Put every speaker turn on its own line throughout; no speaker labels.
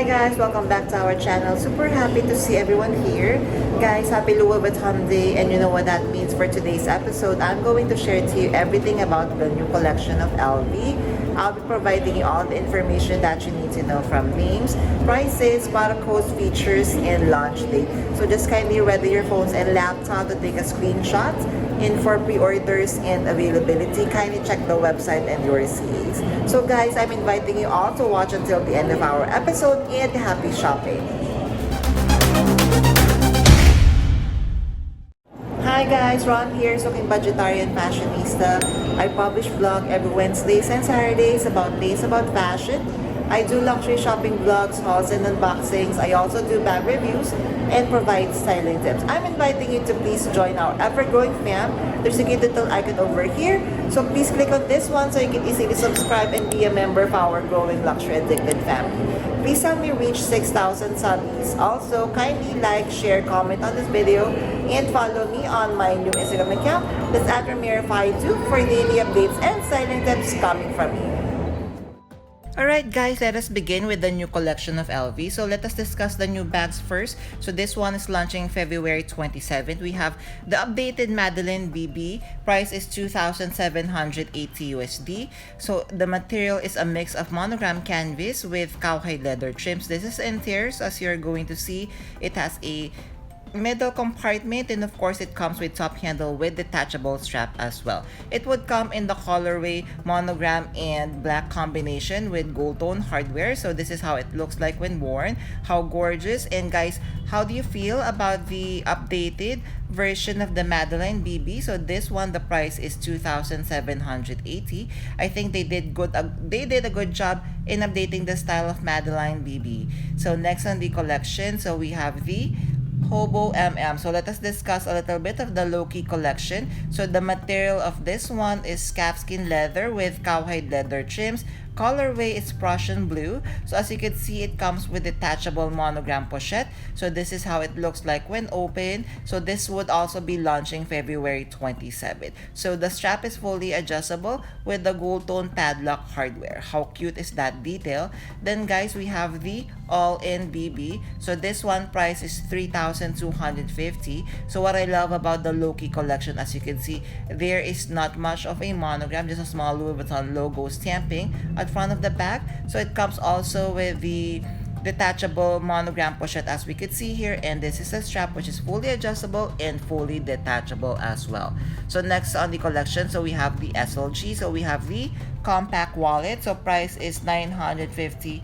guys, welcome back to our channel. Super happy to see everyone here. Guys, happy Louis Vuitton Day, and you know what that means for today's episode. I'm going to share to you everything about the new collection of LV. I'll be providing you all the information that you need to know, from names, prices, product codes, features, and launch date. So just kindly ready your phones and laptop to take a screenshot. And for pre-orders and availability, kindly check the website and your CAs. So guys, I'm inviting you all to watch until the end of our episode, and happy shopping! Hi guys, Ron here, Soking Budgetarian Fashionista. I publish vlog every Wednesdays and Saturdays about fashion. I do luxury shopping vlogs, hauls, and unboxings. I also do bag reviews and provide styling tips. I'm inviting you to please join our ever-growing fam. There's a cute little icon over here. So please click on this one so you can easily subscribe and be a member of our growing luxury addicted family. Please help me reach 6,000 subbies. Also, kindly like, share, comment on this video, and follow me on my new Instagram account. That's at Ramirify2 for daily updates and styling tips coming from me. Alright guys, let us begin with the new collection of LV. So let us discuss the new bags first. So this one is launching February 27th. We have the updated Madeline BB. Price is 2,780 USD. So the material is a mix of monogram canvas with cowhide leather trims. This is in tiers, as you're going to see. It has a middle compartment, and of course it comes with top handle with detachable strap as well. It would come in the colorway monogram and black combination with gold tone hardware. So this is how it looks like when worn. How gorgeous! And guys, how do you feel about the updated version of the Madeline BB? So this one, the price is 2,780. I think they did a good job in updating the style of Madeline BB. So next on the collection, so we have the Hobo MM. So let us discuss a little bit of the Loki collection. So the material of this one is calfskin leather with cowhide leather trims. Colorway is Prussian blue. So as you can see, it comes with detachable monogram pochette. So this is how it looks like when open. So this would also be launching February 27th. So the strap is fully adjustable with the gold tone padlock hardware. How cute is that detail? Then guys, we have the all-in BB. So this one price is 3,250. So what I love about the Loki collection, as you can see, there is not much of a monogram, just a small Louis Vuitton logo stamping at front of the bag. So it comes also with the detachable monogram pochette, as we could see here, and this is a strap which is fully adjustable and fully detachable as well. So next on the collection, so we have the SLG. So we have the compact wallet. So price is 950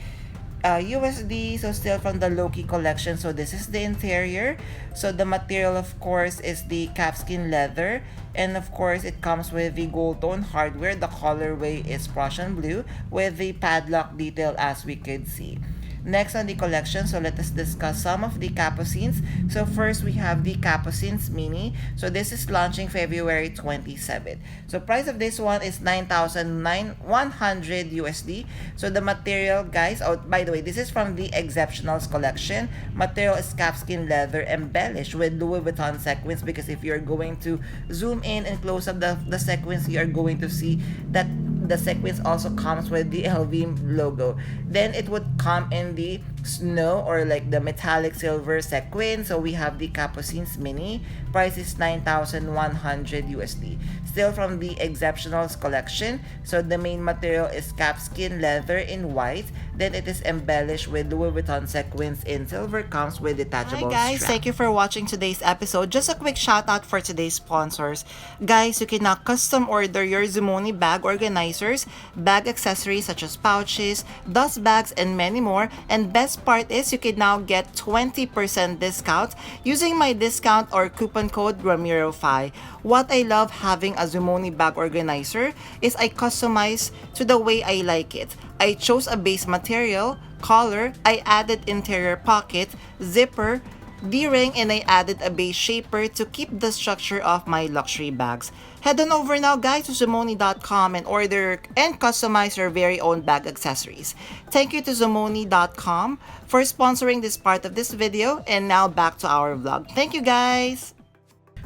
USD. So still from the Loki collection. So this is the interior. So the material, of course, is the calfskin leather, and of course it comes with the gold tone hardware. The colorway is Prussian blue with the padlock detail, as we could see. Next on the collection, so let us discuss some of the Capucines. So first we have the Capucines Mini. So this is launching February 27th. So price of this one is 9,100 USD. So the material, guys, oh by the way, this is from the Exceptionals collection. Material is calfskin leather embellished with Louis Vuitton sequins, because if you're going to zoom in and close up the sequins, you're going to see that the sequins also comes with the LV logo. Then it would come in the snow, or like the metallic silver sequin. So we have the Capucines Mini. Price is 9,100 USD. Still from the Exceptionals collection. So the main material is calfskin leather in white. Then it is embellished with Louis Vuitton sequins in silver. Comes with detachable strap. Hi guys, thank you for watching today's episode. Just a quick shout out for today's sponsors. Guys, you can now custom order your Zumoni bag organizers, bag accessories such as pouches, dust bags, and many more. And best part is you can now get 20% discount using my discount or coupon code Ramirify. What I love having a Zumoni bag organizer is I customize to the way I like it. I chose a base material, color, I added interior pocket, zipper, D-ring, and I added a base shaper to keep the structure of my luxury bags. Head on over now guys to Zumoni.com and order and customize your very own bag accessories. Thank you to Zumoni.com for sponsoring this part of this video, and now back to our vlog. Thank you guys!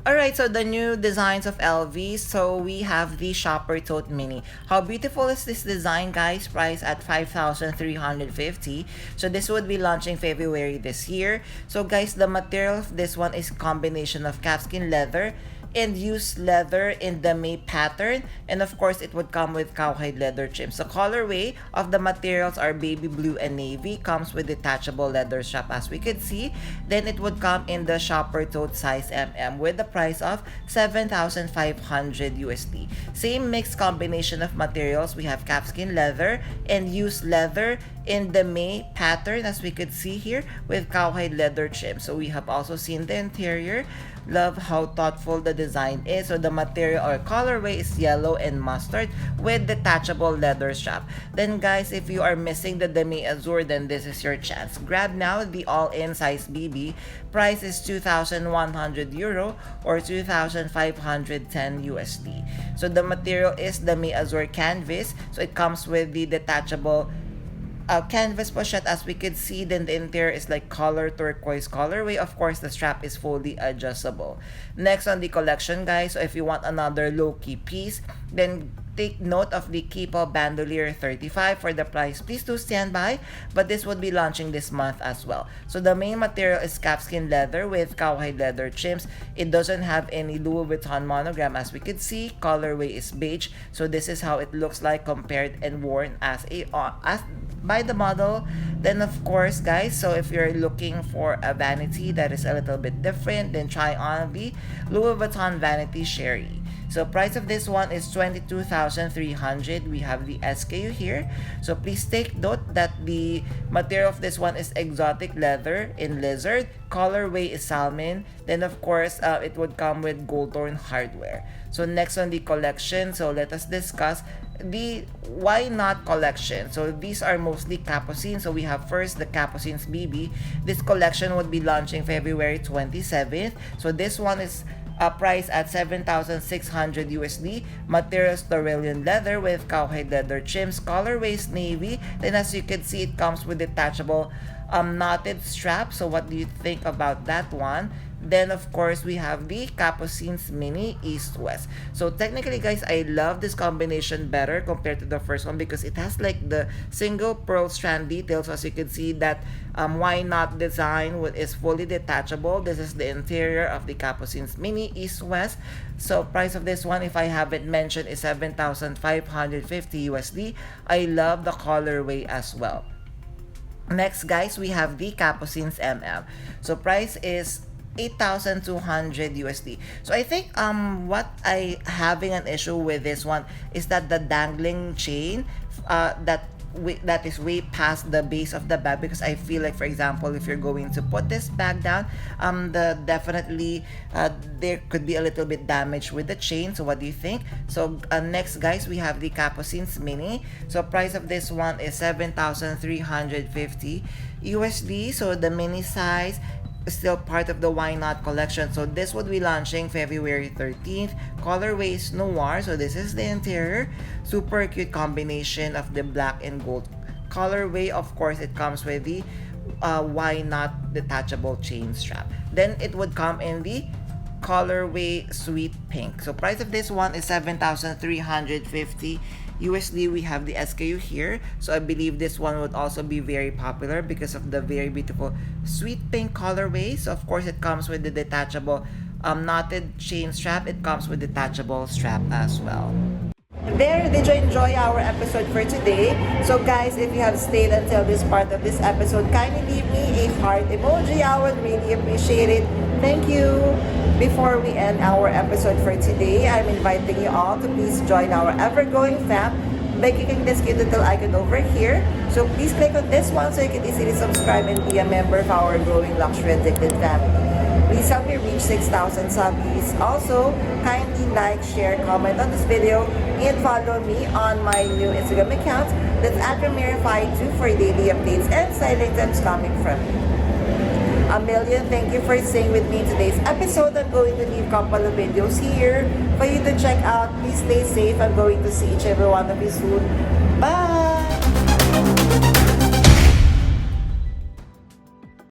Alright, so the new designs of LV. So we have the Shopper Tote Mini. How beautiful is this design, guys? Priced at 5,350. So this would be launching February this year. So guys, the material of this one is combination of calfskin leather and used leather in the May pattern, and of course it would come with cowhide leather trims. The colorway of the materials are baby blue and navy, comes with detachable leather strap as we could see. Then it would come in the Shopper Tote size MM with the price of 7,500 USD. Same mixed combination of materials. We have calfskin leather and used leather in the May pattern as we could see here with cowhide leather trim. So we have also seen the interior. Love how thoughtful the design is. So the material or colorway is yellow and mustard with detachable leather strap. Then guys, if you are missing the demi azure, then this is your chance. Grab now the all-in size BB. Price is 2,100 euro or 2,510 USD. So the material is demi azure canvas. So it comes with the detachable canvas pochette as we could see. Then the interior is like color turquoise colorway. Of course, the strap is fully adjustable. Next on the collection, guys, so if you want another low-key piece, then take note of the Kipo Bandolier 35 for the price. Please do stand by, but this would be launching this month as well. So the main material is calfskin leather with cowhide leather trims. It doesn't have any Louis Vuitton monogram as we could see. Colorway is beige. So this is how it looks like compared and worn as by the model. Then of course, guys, so if you're looking for a vanity that is a little bit different, then try on the Louis Vuitton Vanity Sherry. So price of this one is 22,300. We have the SKU here. So please take note that the material of this one is exotic leather in lizard. Colorway is salmon. Then of course, it would come with gold tone hardware. So next on the collection, so let us discuss the Why Not collection. So these are mostly Capucines. So we have first the Capucines BB. This collection would be launching February 27th. So this one is price at 7,600 USD. Materials Tyrolean leather with cowhide leather trims. Colorways navy. Then as you can see, it comes with detachable knotted strap. So what do you think about that one? Then of course we have the Capucines Mini East West. So technically, guys, I love this combination better compared to the first one because it has like the single pearl strand details. As you can see that Why Not design is fully detachable. This is the interior of the Capucines Mini East West. So price of this one, if I haven't mentioned, is 7,550 USD. I love the colorway as well. Next, guys, we have the Capucines MM. So price is 8,200 USD. So I think what I having an issue with this one is that the dangling chain that is way past the base of the bag, because I feel like, for example, if you're going to put this bag down, definitely there could be a little bit damage with the chain. So what do you think? So next, guys, we have the Capucines Mini. So price of this one is 7,350 USD. So the mini size still part of the Why Not collection. So this would be launching February 13th. Colorway is noir. So this is the interior. Super cute combination of the black and gold colorway. Of course, it comes with the Why Not detachable chain strap. Then it would come in the colorway sweet pink. So price of this one is 7,350 USD. We have the SKU here. So I believe this one would also be very popular because of the very beautiful sweet pink colorway. So of course, it comes with the detachable knotted chain strap. It comes with detachable strap as well.
There, did you enjoy our episode for today? So guys, if you have stayed until this part of this episode, kindly leave me a heart emoji. I would really appreciate it. Thank you. Before we end our episode for today, I'm inviting you all to please join our ever-growing fam by clicking this cute little icon over here. So please click on this one so you can easily subscribe and be a member of our growing luxury addicted family. Please help me reach 6,000 subbies. Also, kindly like, share, comment on this video, and follow me on my new Instagram account. That's @Ramirify2 for daily updates and silent tips coming from me. A million thank you for staying with me in today's episode. I'm going to leave a couple of videos here for you to check out. Please stay safe. I'm going to see each and every one of you soon. Bye!